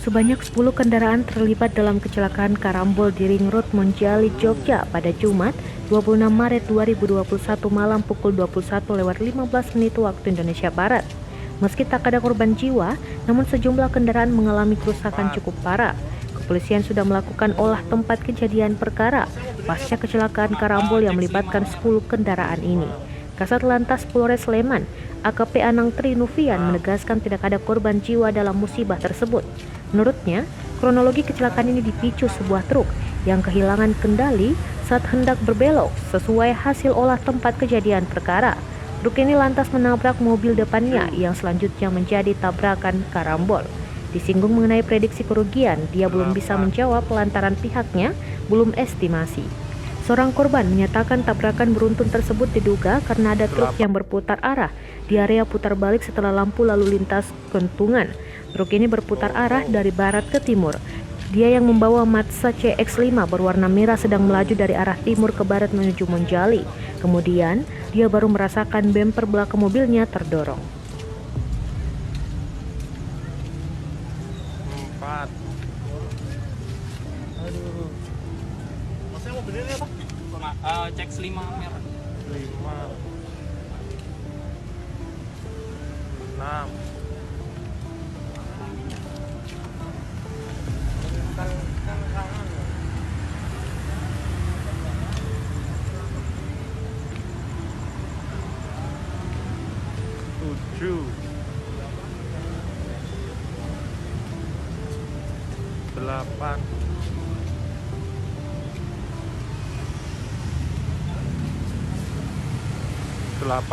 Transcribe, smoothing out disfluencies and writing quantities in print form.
Sebanyak 10 kendaraan terlibat dalam kecelakaan karambol di Ring Road Monjali, Jogja pada Jumat 26 Maret 2021 malam pukul 21.15 waktu Indonesia Barat. Meski tak ada korban jiwa, namun sejumlah kendaraan mengalami kerusakan cukup parah. Kepolisian sudah melakukan olah tempat kejadian perkara pasca kecelakaan karambol yang melibatkan 10 kendaraan ini. Kasat Lantas Polres Sleman, AKP Anang Trinuvian menegaskan tidak ada korban jiwa dalam musibah tersebut. Menurutnya, kronologi kecelakaan ini dipicu sebuah truk yang kehilangan kendali saat hendak berbelok sesuai hasil olah tempat kejadian perkara. Truk ini lantas menabrak mobil depannya yang selanjutnya menjadi tabrakan karambol. Disinggung mengenai prediksi kerugian, dia belum bisa menjawab lantaran pihaknya belum estimasi. Seorang korban menyatakan tabrakan beruntun tersebut diduga karena ada truk yang berputar arah di area putar balik setelah lampu lalu lintas kentungan. Truk ini berputar arah dari barat ke timur. Dia yang membawa Mazda CX-5 berwarna merah sedang melaju dari arah timur ke barat menuju Monjali. Kemudian, dia baru merasakan bemper belakang mobilnya terdorong. 4. Aduh. Maksudnya mobil ini apa? CX-5 merah. 5. 6. 7. 8. 18.